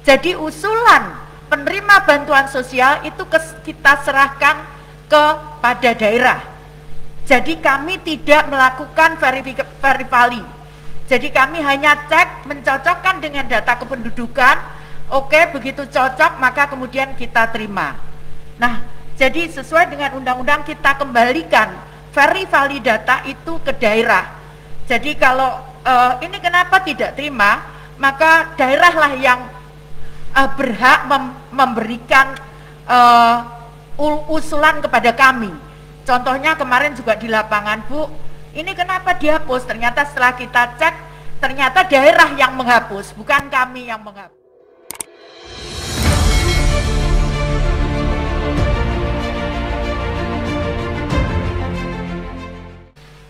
Jadi usulan penerima bantuan sosial itu kita serahkan kepada daerah. Jadi kami tidak melakukan verifali. Jadi kami hanya cek, mencocokkan dengan data kependudukan. Oke, begitu cocok maka kemudian kita terima. Nah, jadi sesuai dengan undang-undang kita kembalikan verifali data itu ke daerah. Jadi kalau ini kenapa tidak terima, maka daerahlah yang berhak memberikan usulan kepada kami. Contohnya kemarin juga di lapangan, Bu, ini kenapa dihapus? Ternyata setelah kita cek, ternyata daerah yang menghapus, bukan kami yang menghapus.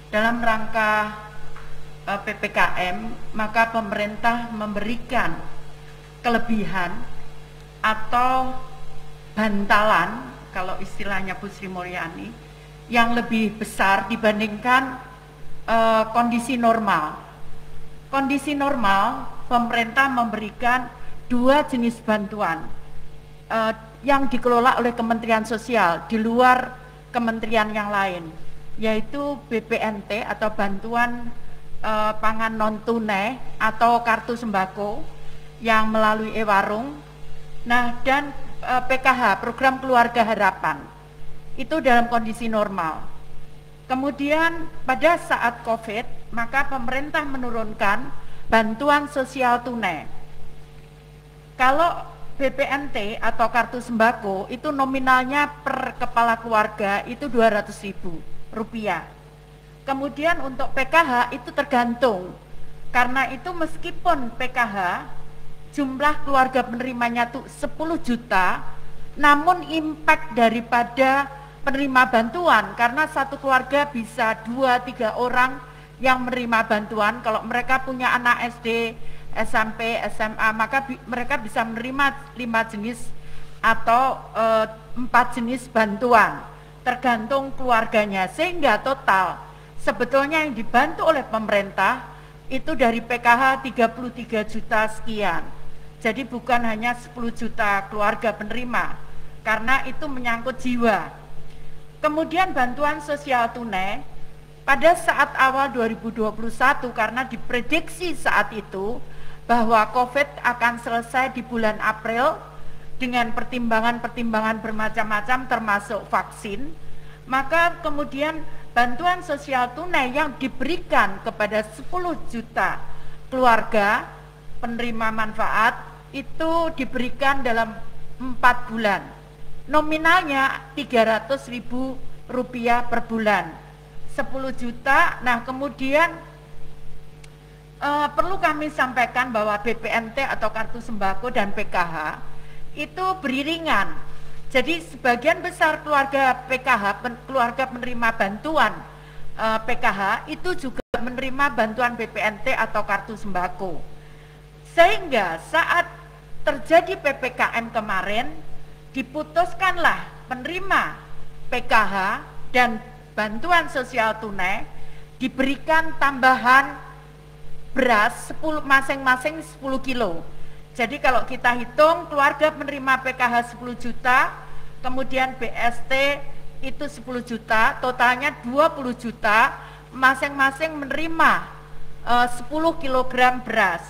Dalam rangka PPKM, maka pemerintah memberikan kelebihan atau bantalan, kalau istilahnya Bu Sri Mulyani, yang lebih besar dibandingkan kondisi normal. Kondisi normal, pemerintah memberikan 2 jenis bantuan yang dikelola oleh Kementerian Sosial di luar kementerian yang lain, yaitu BPNT atau bantuan pangan non tunai atau kartu sembako yang melalui e-warung. Nah, dan PKH, program keluarga harapan, itu dalam kondisi normal. Kemudian pada saat COVID, maka pemerintah menurunkan bantuan sosial tunai. Kalau BPNT atau kartu sembako itu nominalnya per kepala keluarga itu Rp200.000. Kemudian untuk PKH itu tergantung, karena itu meskipun PKH jumlah keluarga penerimanya tuh 10 juta, namun impact daripada penerima bantuan, karena satu keluarga bisa 2-3 orang yang menerima bantuan. Kalau mereka punya anak SD, SMP, SMA, maka mereka bisa menerima 5 jenis atau 4 jenis bantuan, tergantung keluarganya, sehingga total sebetulnya yang dibantu oleh pemerintah itu dari PKH 33 juta sekian. Jadi bukan hanya 10 juta keluarga penerima, karena itu menyangkut jiwa. Kemudian bantuan sosial tunai pada saat awal 2021, karena diprediksi saat itu bahwa COVID akan selesai di bulan April dengan pertimbangan-pertimbangan bermacam-macam termasuk vaksin, maka kemudian bantuan sosial tunai yang diberikan kepada 10 juta keluarga penerima manfaat itu diberikan dalam 4 bulan. Nominalnya Rp300.000 per bulan, 10 juta. Nah, kemudian perlu kami sampaikan bahwa BPNT atau kartu sembako dan PKH itu beriringan. Jadi sebagian besar keluarga PKH, keluarga penerima bantuan PKH itu juga menerima bantuan BPNT atau kartu sembako. Sehingga saat terjadi PPKM kemarin, diputuskanlah penerima PKH dan bantuan sosial tunai diberikan tambahan beras masing-masing 10 kilo. Jadi kalau kita hitung keluarga penerima PKH 10 juta, kemudian BST itu 10 juta, totalnya 20 juta, masing-masing menerima 10 kg beras.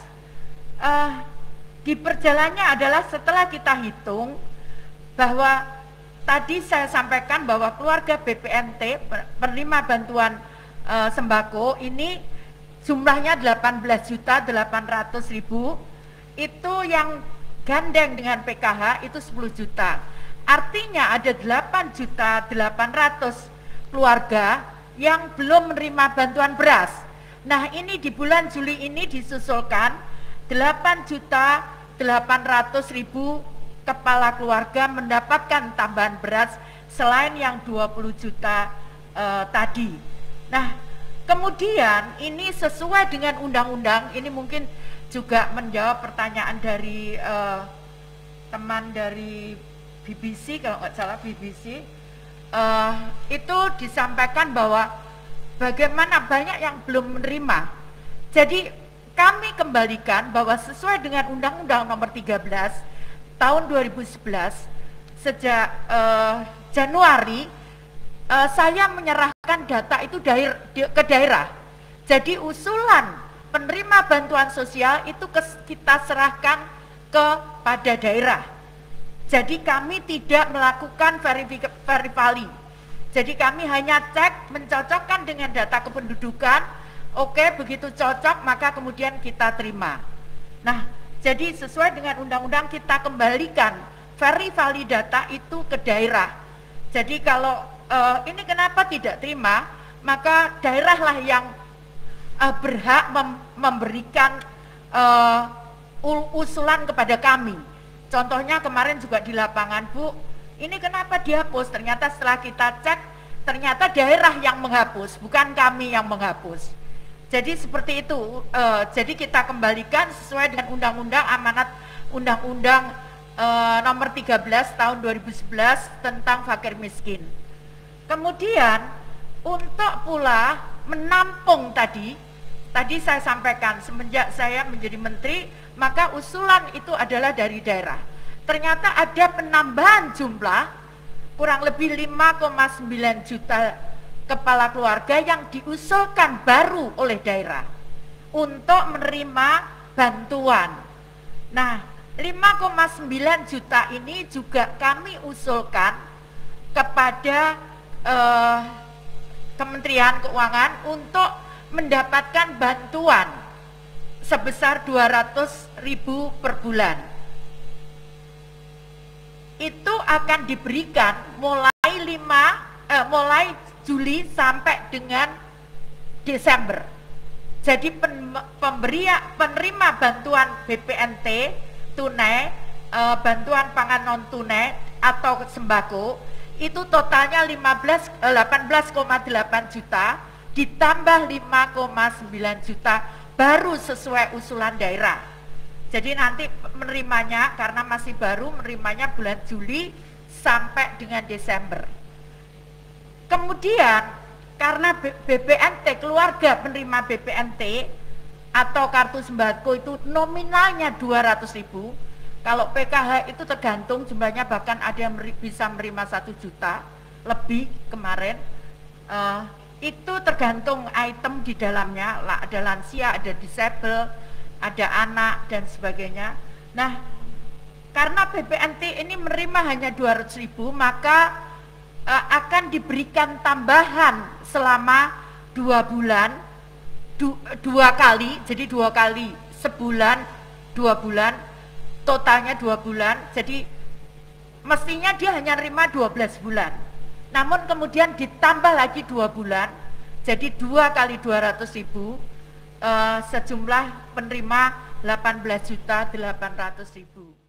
Di perjalannya adalah setelah kita hitung bahwa tadi saya sampaikan bahwa keluarga BPNT penerima bantuan sembako ini jumlahnya 18.800.000, itu yang gandeng dengan PKH itu 10 juta. Artinya ada 8.800.000 keluarga yang belum menerima bantuan beras. Nah, ini di bulan Juli ini disusulkan 8.800.000 kepala keluarga mendapatkan tambahan beras selain yang 20 juta tadi. Nah, kemudian ini sesuai dengan undang-undang, ini mungkin juga menjawab pertanyaan dari teman dari BBC, kalau nggak salah BBC, itu disampaikan bahwa bagaimana banyak yang belum menerima. Jadi kami kembalikan bahwa sesuai dengan Undang-Undang Nomor 13 Tahun 2011, sejak Januari saya menyerahkan data itu ke daerah. Jadi usulan penerima bantuan sosial itu kita serahkan kepada daerah. Jadi kami tidak melakukan verifali. Jadi kami hanya cek, mencocokkan dengan data kependudukan. Oke, begitu cocok maka kemudian kita terima. Nah, jadi sesuai dengan undang-undang kita kembalikan verifali data itu ke daerah. Jadi kalau ini kenapa tidak terima, maka daerahlah yang berhak memberikan usulan kepada kami. Contohnya kemarin juga di lapangan, Bu, ini kenapa dihapus? Ternyata setelah kita cek, ternyata daerah yang menghapus, bukan kami yang menghapus. Jadi seperti itu, jadi kita kembalikan sesuai dengan undang-undang amanat Undang-Undang Nomor 13 Tahun 2011 tentang fakir miskin. Kemudian untuk pula menampung tadi saya sampaikan semenjak saya menjadi menteri, maka usulan itu adalah dari daerah. Ternyata ada penambahan jumlah kurang lebih 5,9 juta kepala keluarga yang diusulkan baru oleh daerah untuk menerima bantuan. Nah, 5,9 juta ini juga kami usulkan kepada Kementerian Keuangan untuk mendapatkan bantuan sebesar 200.000 per bulan. Itu akan diberikan mulai Juli sampai dengan Desember. Jadi penerima bantuan BPNT tunai, bantuan pangan non tunai atau sembako itu totalnya 18,8 juta ditambah 5,9 juta baru sesuai usulan daerah. Jadi nanti menerimanya karena masih baru, menerimanya bulan Juli sampai dengan Desember. Kemudian karena BPNT, keluarga penerima BPNT atau kartu sembako itu nominalnya 200.000. Kalau PKH itu tergantung jumlahnya, bahkan ada yang bisa menerima 1 juta lebih kemarin. Itu tergantung item di dalamnya, ada lansia, ada disable, ada anak dan sebagainya. Nah, karena BPNT ini menerima hanya 200.000, maka akan diberikan tambahan selama 2 bulan, 2 kali, jadi 2 kali sebulan, 2 bulan, totalnya 2 bulan. Jadi mestinya dia hanya nerima 12 bulan, namun kemudian ditambah lagi 2 bulan, jadi 2 kali 200.000, sejumlah penerima 18.800.000.